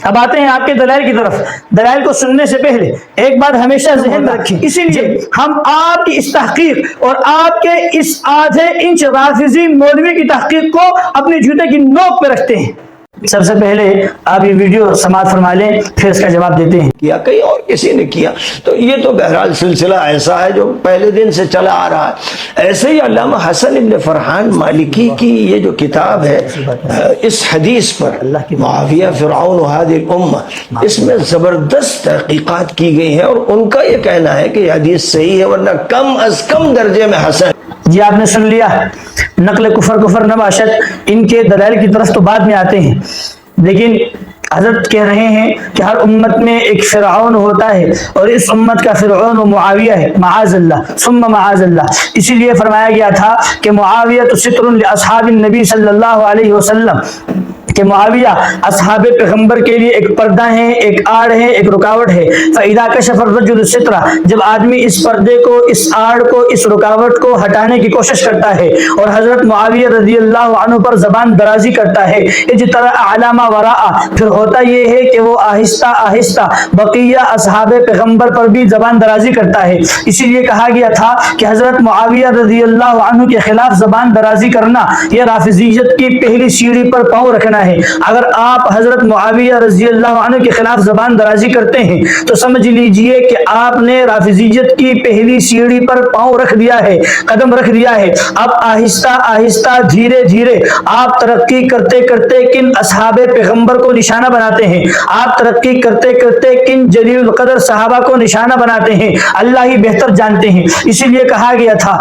اب آتے ہیں آپ کے دلائل کی طرف۔ دلائل کو سننے سے پہلے ایک بات ہمیشہ ذہن میں رکھیں، اسی لیے ہم آپ کی اس تحقیق اور آپ کے اس آدھے انچ رافضی مولوی کی تحقیق کو اپنے جوتے کی نوک پہ رکھتے ہیں۔ سب سے پہلے آپ یہ ویڈیو سماعت فرما لیں، پھر اس کا جواب دیتے ہیں۔ کیا کہیں اور کسی نے کیا، تو یہ تو بہرحال سلسلہ ایسا ہے جو پہلے دن سے چلا آ رہا ہے۔ ایسے ہی علامہ حسن ابن فرحان مالکی کی یہ جو کتاب ہے اس حدیث پر، معاویہ فرعون هذه الامہ، اس میں زبردست تحقیقات کی گئی ہیں، اور ان کا یہ کہنا ہے کہ یہ حدیث صحیح ہے، ورنہ کم از کم درجے میں حسن۔ جی آپ نے سن لیا، نقل کفر نباشت، ان کے دلائل کی طرف تو بعد میں آتے ہیں، لیکن حضرت کہہ رہے ہیں کہ ہر امت میں ایک فرعون ہوتا ہے، اور اس امت کا فرعون و معاویہ ہے، معاذ اللہ ثم معاذ اللہ۔ اسی لیے فرمایا گیا تھا کہ معاویہ ستر لاصحاب النبی صلی اللہ علیہ وسلم، کہ معاویہ اصحاب پیغمبر کے لیے ایک پردہ ہے، ایک آڑ ہے، ایک رکاوٹ ہے۔ فَإِذَا كَشَفَ الرَّجُلُ السِّتْرَ، جب آدمی اس پردے کو، اس آڑ کو، اس رکاوٹ کو ہٹانے کی کوشش کرتا ہے اور حضرت معاویہ رضی اللہ عنہ پر زبان درازی کرتا ہے، اجترأ علی ما وراء، پھر ہوتا یہ ہے کہ وہ آہستہ آہستہ بقیہ اصحاب پیغمبر پر بھی زبان درازی کرتا ہے۔ اسی لیے کہا گیا تھا کہ حضرت معاویہ رضی اللہ عنہ کے خلاف زبان درازی کرنا یہ رافضیت کی پہلی سیڑھی پر پاؤں رکھنا ہے۔ اگر آپ حضرت معاویہ رضی اللہ عنہ کے خلاف زبان درازی کرتے ہیں تو سمجھ لیجئے کہ آپ نے رافضیت کی پہلی سیڑھی پر پاؤں رکھ دیا ہے، قدم رکھ دیا ہے۔ اب آہستہ آہستہ دھیرے دھیرے آپ ترقی کرتے کرتے کن اصحاب پیغمبر کو نشانہ بناتے ہیں، آپ ترقی کرتے کرتے کن جلیل القدر صحابہ کو نشانہ بناتے ہیں، اللہ ہی بہتر جانتے ہیں۔ اسی لیے کہا گیا تھا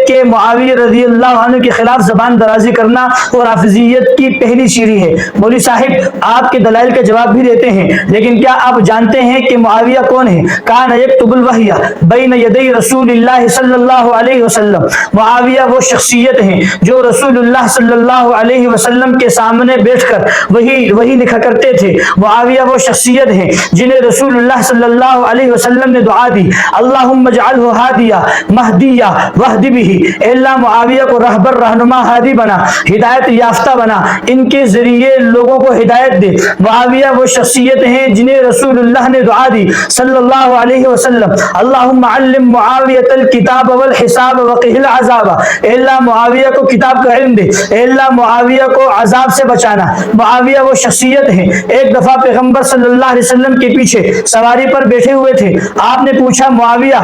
کہ معاویہ رضی اللہ عنہ کے خلاف زبان درازی کرنا وہ رافضیت کی پہلی سیڑھی ہے۔ مولوی صاحب آپ کے دلائل کا جواب بھی دیتے ہیں، لیکن کیا آپ جانتے ہیں کہ معاویہ کون ہے؟ کان یکتب الوحی بین یدی رسول اللہ صلی اللہ علیہ وسلم، معاویہ وہ شخصیت ہیں جو رسول اللہ صلی اللہ علیہ وسلم کے سامنے بیٹھ کر وہی لکھا کرتے تھے۔ معاویہ وہ شخصیت ہیں جنہیں رسول اللہ صلی اللہ علیہ وسلم نے دعا دی، اللہم اجعلہ ہادیہ مہدیہ واہد بہ، اے اللہ معاویہ کو رہبر، رہنما، ہادی بنا، ہدایت یافتہ بنا، ان کے ذریعے لوگوں کو ہدایت دے۔ معاویہ وہ شخصیت ہیں جنہیں رسول اللہ نے دعا دی صلی اللہ علیہ وسلم، اللہم علم معاویۃ الکتاب والحساب وقہ العذاب، اے اللہ معاویہ کو کتاب کا علم دے، اے اللہ معاویہ کو عذاب سے بچانا۔ معاویہ وہ شخصیت ہیں، ایک دفعہ پیغمبر صلی اللہ علیہ وسلم کے پیچھے سواری پر بیٹھے ہوئے تھے، آپ نے پوچھا معاویہ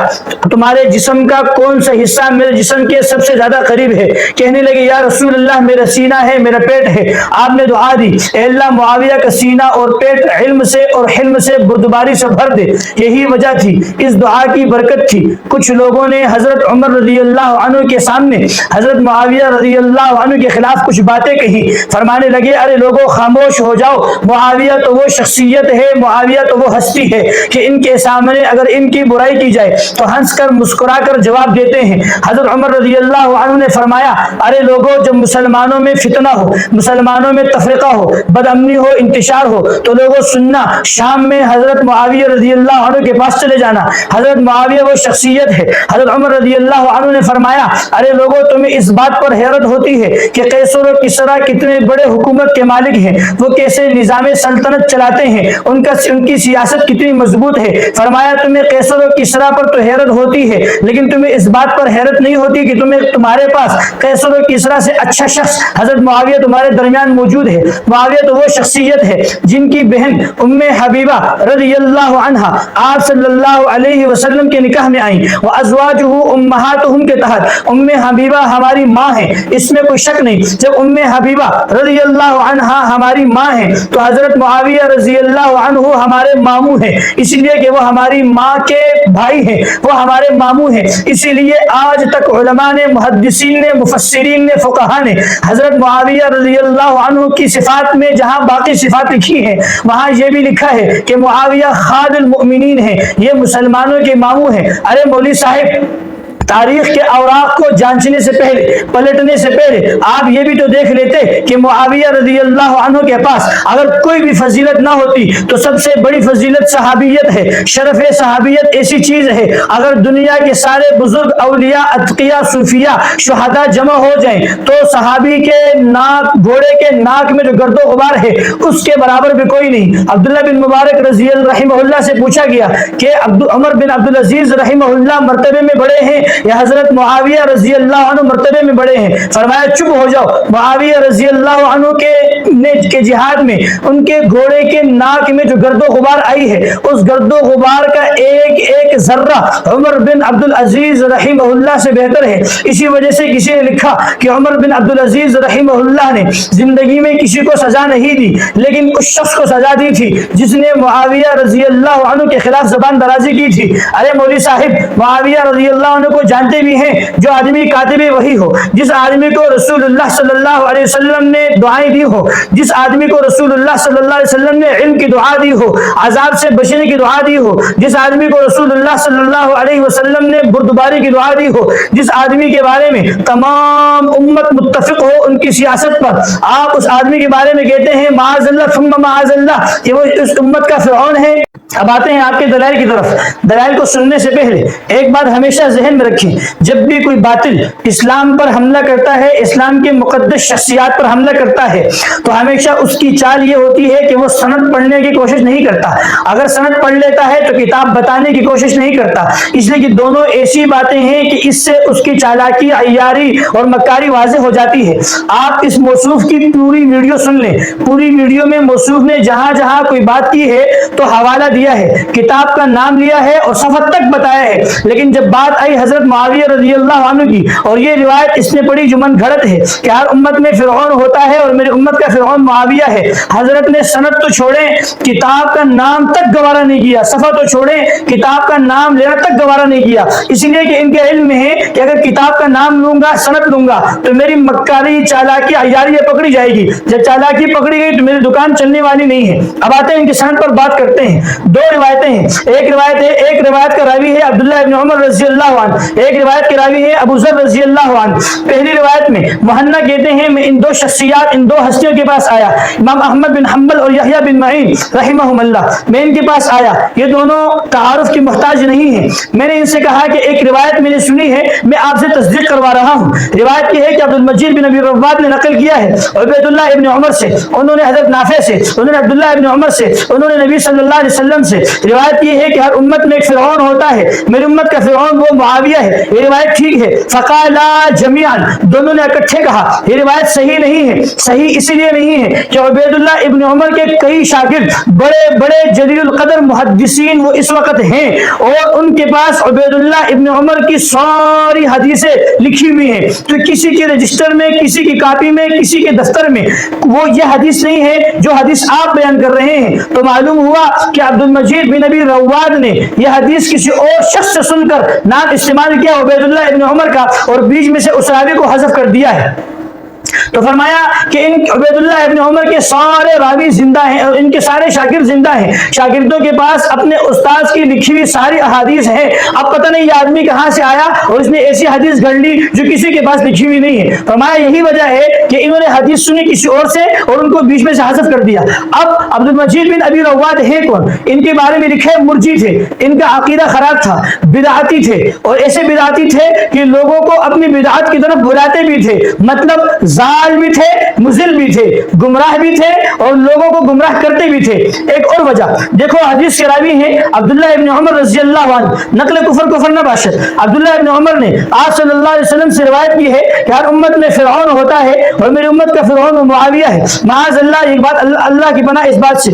تمہارے جسم کا کون سا حصہ میرے جسم کے سب سے زیادہ قریب ہے؟ کہنے لگے یا رسول اللہ میرا سینہ ہے، میرا پیٹ ہے۔ آپ نے دعا دی اے اللہ معاویہ کا سینہ اور پیٹ علم سے اور حلم سے بردباری سے بھر دے۔ یہی وجہ تھی، اس دعا کی برکت تھی، کچھ لوگوں نے حضرت عمر رضی اللہ عنہ کے سامنے حضرت معاویہ رضی اللہ عنہ کے خلاف کچھ باتیں کہی، فرمانے لگے ارے لوگوں خاموش ہو جاؤ، معاویہ تو وہ شخصیت ہے، معاویہ تو وہ ہستی ہے کہ ان کے سامنے اگر ان کی برائی کی جائے تو ہنس کر مسکرا کر جواب دیتے ہیں۔ حضرت عمر رضی اللہ عنہ نے فرمایا ارے لوگوں جب مسلمانوں میں فتنہ ہو، مسلمانوں میں تفرقہ ہو، بد امنی ہو، انتشار ہو تو لوگوں سننا، شام میں حضرت معاویہ رضی اللہ عنہ کے پاس چلے جانا، حضرت معاویہ وہ شخصیت ہے۔ حضرت عمر رضی اللہ عنہ نے فرمایا ارے لوگوں تمہیں اس بات پر حیرت ہوتی ہے کہ قیصر و کسریٰ کتنے بڑے حکومت کے مالک ہیں، وہ کیسے نظام سلطنت چلاتے ہیں، ان کی سیاست کتنی مضبوط ہے۔ فرمایا تمہیں قیصر و کسریٰ پر تو حیرت ہوتی ہے، لیکن تمہیں اس بات پر حیرت نہیں ہوتی کہ تمہارے پاس قیصر و کسریٰ سے اچھا شخص حضرت معاویہ تمہارے درمیان موجود ہے۔ معاویہ تو وہ شخصیت ہے جن کی بہن ام حبیبہ رضی اللہ عنہا آپ صلی اللہ علیہ وسلم کے نکاح میں آئیں، وازواجہ امہاتہم کے تحت ام حبیبہ ہماری ماں ہے، اس میں کوئی شک نہیں۔ جب ام حبیبہ رضی اللہ عنہا ہماری ماں ہے تو حضرت معاویہ رضی اللہ عنہ ہمارے ماموں ہیں، اس لیے کہ وہ ہماری ماں کے بھائی ہیں، وہ ہمارے ماموں ہیں۔ اسی لیے آج تک علماء نے، محدثین نے، مفسرین نے، فقہاء نے حضرت معاویہ رضی اللہ عنہ کی صفات میں جہاں باقی صفات لکھی ہیں وہاں یہ بھی لکھا ہے کہ معاویہ خال المؤمنین ہیں، یہ مسلمانوں کے ماموں ہیں۔ ارے مولوی صاحب تاریخ کے اوراق کو جانچنے سے پہلے، پلٹنے سے پہلے آپ یہ بھی تو دیکھ لیتے کہ معاویہ رضی اللہ عنہ کے پاس اگر کوئی بھی فضیلت نہ ہوتی تو سب سے بڑی فضیلت صحابیت ہے. شرف صحابیت ایسی چیز ہے اگر دنیا کے سارے بزرگ اولیاء، اتقیاء، صوفیاء، شہداء جمع ہو جائیں تو صحابی کے ناک، گھوڑے کے ناک میں جو گرد و غبار ہے اس کے برابر بھی کوئی نہیں. عبداللہ بن مبارک رضی اللہ رحمہ اللہ سے پوچھا گیا کہ عمر بن عبدالعزیز رحمہ اللہ مرتبے میں بڑے ہیں یا حضرت معاویہ رضی اللہ عنہ مرتبے میں بڑے ہیں؟ فرمایا چپ ہو جاؤ، معاویہ رضی اللہ عنہ کے جہاد میں ان کے گھوڑے کے ناک میں جو گرد و غبار آئی ہے اس گرد و غبار کا ایک ایک ذرہ عمر بن عبدالعزیز رحمہ اللہ سے بہتر ہے. اسی وجہ سے کسی نے لکھا کہ عمر بن عبدالعزیز رحمہ اللہ نے زندگی میں کسی کو سزا نہیں دی لیکن اس شخص کو سزا دی تھی جس نے معاویہ رضی اللہ عنہ کے خلاف زبان درازی کی تھی. ارے مولوی صاحب، معاویہ رضی اللہ عنہ کو جانتے بھی ہیں جو آدمی کاتب وحی ہو، جس آدمی کو رسول اللہ صلی اللہ علیہ وسلم نے دعائیں دی ہو، جس آدمی کو رسول اللہ صلی اللہ علیہ وسلم نے علم کی دعا دی ہو، عذاب سے بچنے کی دعا دی ہو، جس آدمی کو رسول اللہ صلی اللہ علیہ وسلم نے بردباری کی دعا دی ہو، جس آدمی کے بارے میں تمام امت متفق ہو ان کی سیاست پر، آپ اس آدمی کے بارے میں کہتے ہیں معاذ اللہ ثم معاذ اللہ کہ وہ اس امت کا فرعون ہے. اب آتے ہیں آپ کے دلائل کی طرف. دلائل کو سننے سے پہلے ایک بات ہمیشہ ذہن میں رکھیں، جب بھی کوئی باطل اسلام پر حملہ کرتا ہے، اسلام کے مقدس شخصیات پر حملہ کرتا ہے تو ہمیشہ اس کی چال یہ ہوتی ہے کہ وہ سند پڑھنے کی کوشش نہیں کرتا. اگر سند پڑھ لیتا ہے تو کتاب بتانے کی کوشش نہیں کرتا، اس لیے کہ دونوں ایسی باتیں ہیں کہ اس سے اس کی چالاکی، عیاری اور مکاری واضح ہو جاتی ہے. آپ اس موصوف کی پوری ویڈیو سن لیں. پوری ویڈیو میں موصوف نے جہاں جہاں کوئی بات کی ہے تو حوالہ دیا ہے، کتاب کا نام لیا ہے اور صفحہ تک بتایا ہے. لیکن جب بات آئی حضرت معاویہ رضی اللہ عنہ کی اور یہ روایت اس نے پڑھی جو من گھڑت ہے کہ ہر امت میں فرعون ہوتا ہے اور میری امت کا فرعون معاویہ ہے، حضرت نے سند تو چھوڑیں، کتاب کا نام تک گوارا نہیں کیا. صفحہ تو چھوڑیں، کتاب کا نام لینا تک گوارا نہیں کیا. اس لیے کہ ان کے علم میں ہے کہ اگر کتاب کا نام لوں گا، سند لوں گا تو میری مکاری، چالاکی، عیاری پکڑی جائے گی. جب چالاکی پکڑی گئی تو میری دکان چلنے والی نہیں ہے. اب آتے ہیں ان کے سند پر بات کرتے ہیں. دو روایتیں ہیں. ایک روایت کا راوی ہے عبداللہ ابن عمر رضی اللہ عنہ، ایک روایت کے راوی ہے ابو ذر رضی اللہ عنہ. پہلی روایت میں مہنا کہتے ہیں میں ان دو شخصیات، ان دو ہستیوں کے پاس آیا، امام احمد بن حنبل اور یحییٰ بن معین رحمہم اللہ. میں ان کے پاس آیا، یہ دونوں تعارف کی محتاج نہیں ہیں. میں نے ان سے کہا کہ ایک روایت میں نے سنی ہے، میں آپ سے تصدیق کروا رہا ہوں. روایت یہ ہے کہ عبد المجید بن ابی رواد نے نقل کیا ہے عبید اللہ ابن عمر سے، انہوں نے حضرت نافع سے، انہوں نے عبداللہ ابن عمر سے، انہوں نے نبی صلی اللہ علیہ وسلم سے. روایت یہ ہے کہ ہر امت میں ایک فرعون ہوتا ہے، میری امت کا فرعون وہ معاویہ ہے. یہ روایت ٹھیک ہے. فقالا جميعا، دونوں نے اکٹھے کہا یہ روایت صحیح نہیں ہے. صحیح اسی لیے نہیں ہے کہ عبید اللہ ابن عمر کے کئی شاگرد بڑے بڑے جلیل القدر محدثین وہ اس وقت ہیں اور ان کے پاس عبید اللہ ابن عمر کی ساری حدیثیں لکھی ہوئی ہیں. تو کسی کے رجسٹر میں، کسی کی کاپی میں، کسی کے دفتر میں وہ یہ حدیث نہیں ہے جو حدیث آپ بیان کر رہے ہیں. تو معلوم ہوا کہ عبد المجید بن ابی رواد نے یہ حدیث کسی اور شخص سے سن کر نام استعمال کیا عبید اللہ ابن عمر کا اور بیچ میں سے اس راوی کو حذف کر دیا ہے. تو فرمایا کہ ان عبید اللہ ابن عمر کے سارے راوی زندہ ہیں اور ان کے سارے شاگرد زندہ ہیں. شاگردوں کے پاس اپنے استاذ کی لکھی ہوئی ساری احادیث ہیں. اب پتہ نہیں یہ آدمی کہاں سے آیا اور اس نے ایسی حدیث گھڑ لی جو کسی کے پاس لکھی ہوئی نہیں ہے. فرمایا یہی وجہ ہے کہ انہوں نے حدیث سنی کسی اور سے اور ان کو بیچ میں سے حذف کر دیا. اب عبد المجید بن ابی رواد ہے کون؟ ان کے بارے میں لکھے مرجی تھے، ان کا عقیدہ خراب تھا، بدعتی تھے اور ایسے بدعتی تھے کہ لوگوں کو اپنی بدعت کی طرف بلاتے بھی تھے. مطلب زال بھی تھے، مزل بھی تھے، گمراہ بھی تھے اور لوگوں کو گمراہ کرتے بھی تھے. ایک اور وجہ دیکھو، حدیث کے راوی ہیں عبداللہ ابن عمر رضی اللہ عنہ. نقل کفر نہ باشد. عبداللہ ابن عمر نے آپ صلی اللہ علیہ وسلم سے روایت کی ہے کہ ہر امت میں فرعون ہوتا ہے اور میری امت کا فرعون معاویہ ہے. معاذ اللہ، ایک بات اللہ کی پناہ اس بات سے.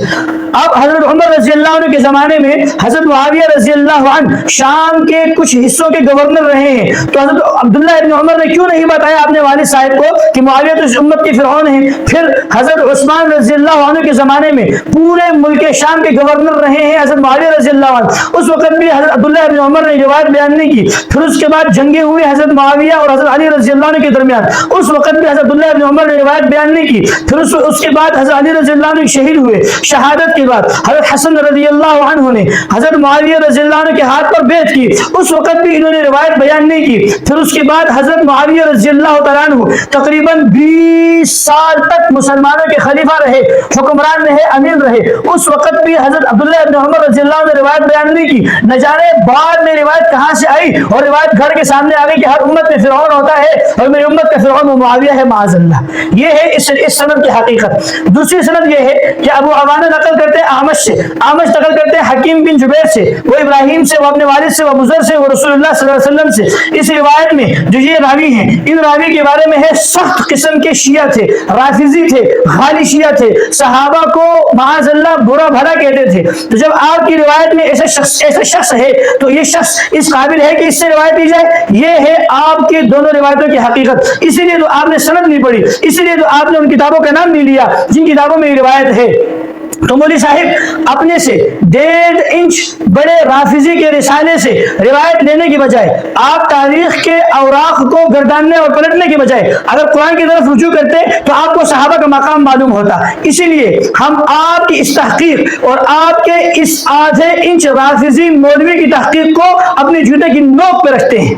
اب حضرت عمر رضی اللہ عنہ کے زمانے میں حضرت معاویہ رضی اللہ عنہ شام کے کچھ حصوں کے گورنر رہے ہیں. تو حضرت عبداللہ ابن عمر نے کیوں نہیں بتایا اپنے والد صاحب کو کہ معاویہ تو اس امت کے فرعون ہیں؟ پھر حضرت عثمان رضی اللہ عنہ کے زمانے میں پورے ملک شام کے گورنر رہے ہیں حضرت معاویہ رضی اللہ عنہ. اس وقت بھی حضرت عبداللہ ابن عمر نے روایت بیان نہیں کی. پھر اس کے بعد جنگیں ہوئی حضرت معاویہ اور حضرت علی رضی اللہ عنہ کے درمیان. اس وقت بھی حضرت عبداللہ بن عمر نے روایت بیان نہیں کی. پھر اس کے بعد حضرت علی رضی اللہ عنہ شہید ہوئے. شہادت کے بعد حضرت حسن رضی اللہ عنہ نے حضرت معاویہ رضی اللہ عنہ کے ہاتھ پر بیعت کی, اس وقت بھی انہوں نے روایت بیان نہیں کی. پھر اس کے بعد حضرت معاویہ رضی اللہ تعالیٰ عنہ تقریباً 20 سال تک مسلمانوں کے خلیفہ رہے, حکمران رہے, امیر رہے. اس وقت بھی حضرت عبداللہ ابن عمر رضی اللہ عنہ نے روایت بیان نہیں کی. نہ جانے بعد میں روایت کہاں سے آئی اور روایت گھر کے سامنے آ گئی کہ ہر امت میں فرعون ہوتا ہے اور میری امت کا فرعون معاویہ ہے معاذ اللہ. یہ ہے اس سند کی حقیقت. دوسری سند یہ ہے کہ ابو عوانہ نقل کرتے ہیں اعمش سے, اعمش نقل کرتے ہیں حکیم بن جبیر سے, وہ ابراہیم سے, وہ اپنے والد سے, وہ ابو ذر سے, وہ رسول اللہ صلی اللہ علیہ وسلم سے. اس روایت میں جو یہ راوی ہیں, ان راوی کے بارے میں ہے سخت قسم کے شیعہ تھے, رافضی تھے, غالی شیعہ تھے, صحابہ کو معاذ اللہ برا بھلا کہتے تھے. تو جب آپ کی روایت میں ایسا شخص ہے تو یہ شخص اس قابل ہے کہ اس سے روایت دی جائے. یہ ہے آپ کے دونوں روایتوں کی حقیقت. اسی لیے تو آپ نے سند نہیں پڑھی, اسی لیے تو آپ نے ان کتابوں کا نام نہیں لیا جن کتابوں میں یہ روایت ہے. تو مولوی صاحب اپنے سے 1.5 انچ بڑے رافضی کے رسالے سے روایت لینے کی بجائے آپ تاریخ کے اوراق کو گرداننے اور پلٹنے کی بجائے اگر قرآن کی طرف رجوع کرتے تو آپ کو صحابہ کا مقام معلوم ہوتا. اسی لیے ہم آپ کی اس تحقیق اور آپ کے اس 0.5 انچ رافضی مولوی کی تحقیق کو اپنے جوتے کی نوک پہ رکھتے ہیں.